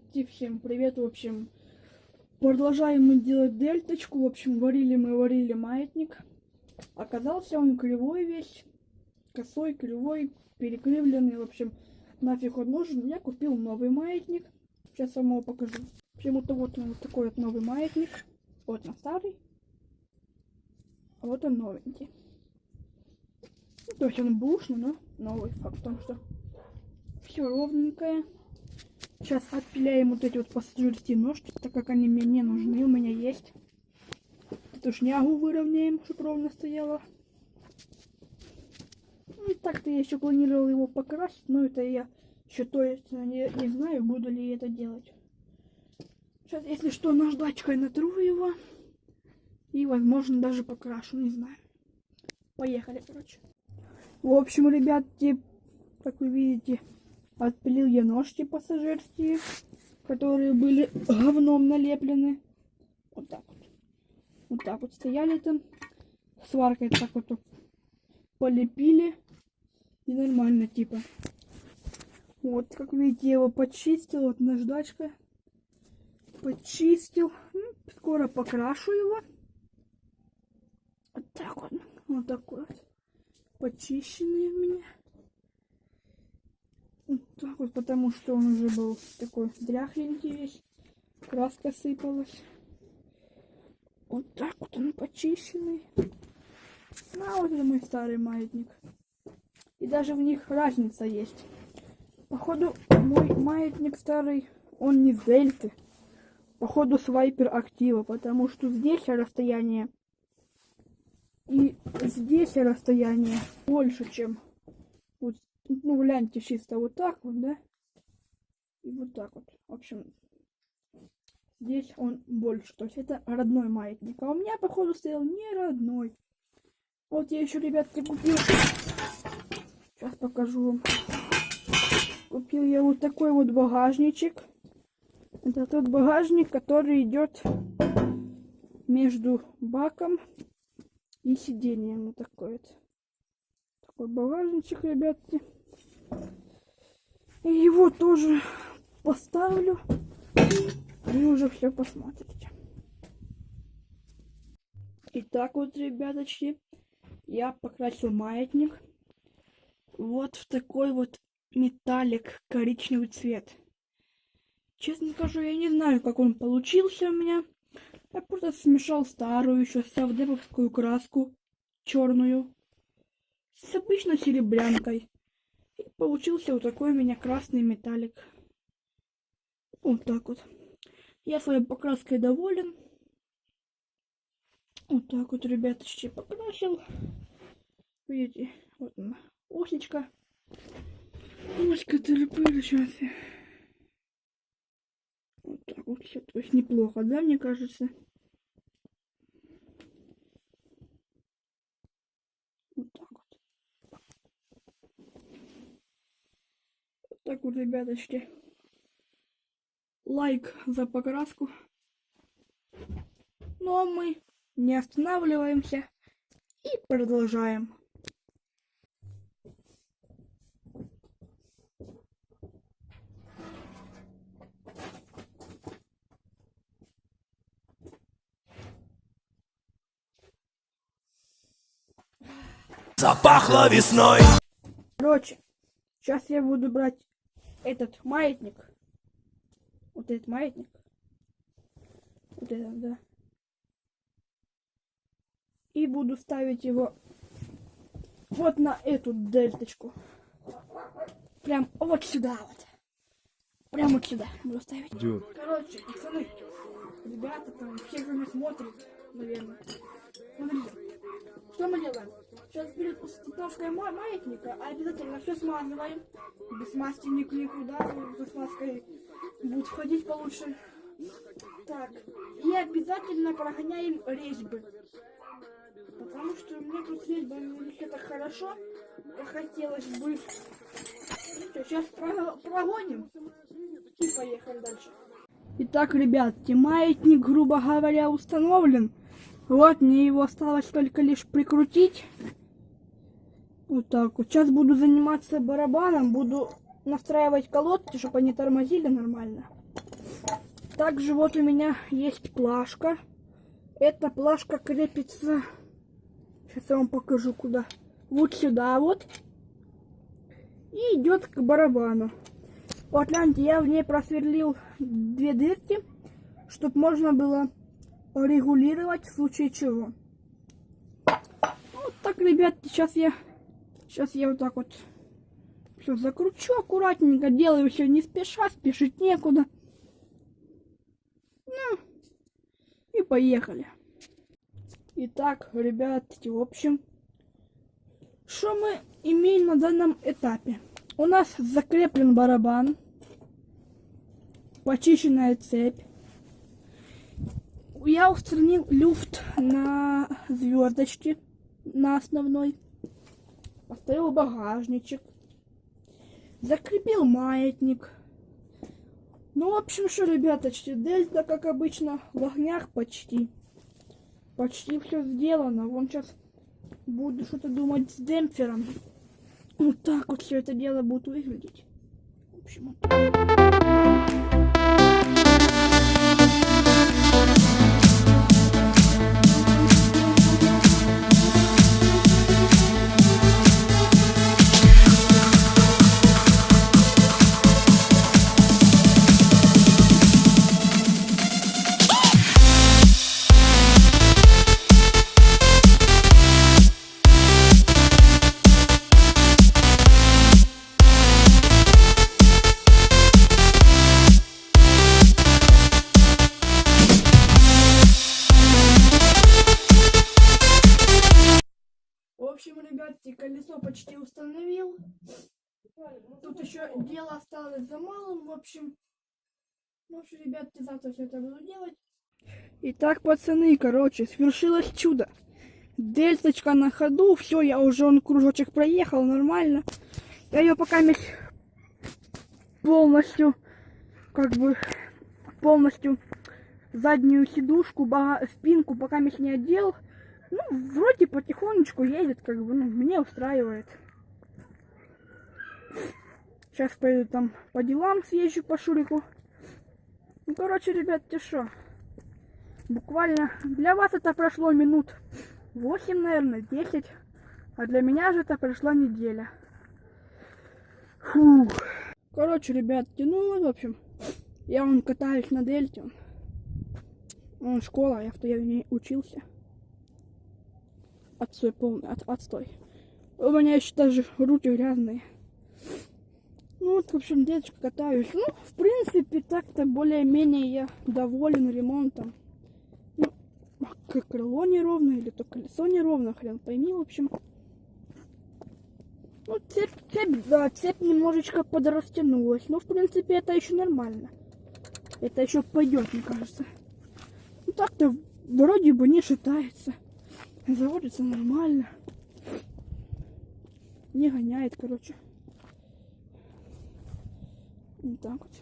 ребятки, всем привет, в общем, продолжаем мы делать дельточку, в общем, варили маятник, оказался он кривой весь, косой, кривой, перекривленный, в общем, нафиг он нужен, я купил новый маятник, сейчас вам его покажу. В общем, вот он вот такой вот новый маятник, вот он старый, а вот он новенький. Ну, то есть он бушный, но новый, факт в том, что все ровненькое. Сейчас отпиляем вот эти вот пассажирские ножки, так как они мне не нужны, у меня есть. Эту шнягу выровняем, чтобы ровно стояло. Ну, так-то я еще планировал его покрасить, но это я еще точно не знаю, буду ли я это делать. Сейчас, если что, наждачкой натру его. И, возможно, даже покрашу, не знаю. Поехали, короче. В общем, ребятки, как вы видите, отпилил я ножки пассажирские, которые были говном налеплены. Вот так вот. Вот так вот стояли там. Сваркой так вот полепили. И нормально типа. Вот, как видите, я его почистил. Вот наждачка. Почистил. Скоро покрашу его. Вот так вот. Вот такой вот. Почищенный у меня. Вот так вот, потому что он уже был такой дряхленький весь. Краска сыпалась. Вот так вот он почищенный. А вот это мой старый маятник. И даже в них разница есть. Походу, мой маятник старый, он не с дельты. Походу, с вайпер актива, потому что здесь расстояние и здесь расстояние больше, чем вот. Ну, гляньте, чисто вот так вот, да? И вот так вот. В общем, здесь он больше. То есть это родной маятник. А у меня, походу, стоял не родной. Вот я еще, ребятки, купил. Сейчас покажу вам. Купил я вот такой вот багажничек. Это тот багажник, который идет между баком и сиденьем. Вот такой вот. Такой багажничек, ребятки. И его тоже поставлю. И уже все посмотрите. Итак, вот, ребяточки, я покрасил маятник вот в такой вот металлик, коричневый цвет. Честно скажу, я не знаю, как он получился у меня. Я просто смешал старую еще совдеповскую краску черную с обычной серебрянкой. И получился вот такой у меня красный металлик. Вот так вот. Я своей покраской доволен. Вот так вот, ребяточки, покрасил. Видите, вот она, осечка. Оська тыры-пыры, сейчас я. Вот так вот все. То есть неплохо, да, мне кажется? Вот так вот. Вот так вот, ребяточки. Лайк за покраску. Ну а мы не останавливаемся и продолжаем. Запахло весной. Короче, сейчас я буду брать этот маятник. Вот этот маятник. Вот этот, да. И буду ставить его вот на эту дельточку. Прям вот сюда вот. Прям вот сюда буду ставить. Короче, пацаны, ребята там, все, кто меня смотрит, наверное. Смотрите, что мы делаем? Сейчас перед установкой маятника обязательно все смазываем. Без смазки никуда, со смазкой будет входить получше. Так, и обязательно прогоняем резьбы. Потому что у меня тут резьба, это хорошо, хотелось бы. Что, сейчас прогоним и поехали дальше. Итак, ребятки, маятник, грубо говоря, установлен. Вот, мне его осталось только лишь прикрутить. Вот так вот. Сейчас буду заниматься барабаном, буду настраивать колодки, чтобы они тормозили нормально. Также вот у меня есть плашка. Эта плашка крепится. Сейчас я вам покажу куда. Вот сюда вот. И идет к барабану. Вот гляньте, я в ней просверлил 2 дырки, чтобы можно было регулировать в случае чего. Вот так, ребят, сейчас я вот так вот все закручу аккуратненько, делаю все не спеша, спешить некуда. Ну, и поехали. Итак, ребят, в общем, что мы имеем на данном этапе? У нас закреплен барабан, почищенная цепь. Я устранил люфт на звездочке, на основной. Поставил багажничек. Закрепил маятник. Ну, в общем, что, ребяточки, дельта, как обычно, в огнях почти. Почти все сделано. Вон сейчас буду что-то думать с демпфером. Вот так вот все это дело будет выглядеть. В общем, вот так. В общем, ребятки, колесо почти установил. Тут еще дело осталось за малым. В общем, ребятки, завтра все это буду делать. Итак, пацаны, короче, свершилось чудо. Дельточка на ходу, все, я уже он кружочек проехал, нормально. Я ее пока полностью, полностью заднюю сидушку, спинку пока не одел. Ну, вроде потихонечку едет, мне устраивает. Сейчас пойду там по делам, съезжу по Шурику. Ну, короче, ребят, ты шо? Буквально для вас это прошло минут 8, наверное, 10. А для меня же это прошла неделя. Фух. Короче, ребят, ну, в общем, я вон катаюсь на дельте. Вон школа, я в ней учился. Отстой полный, отстой. У меня еще даже руки грязные. Ну вот, в общем, деточка катаюсь. Ну, в принципе, так-то более-менее я доволен ремонтом. Ну, крыло неровно или то колесо неровно, хрен пойми, в общем. Ну, цепь немножечко подрастянулась. Но, в принципе, это еще нормально. Это еще пойдет, мне кажется. Ну, так-то вроде бы не шатается. Заводится нормально. Не гоняет, короче. Вот так вот.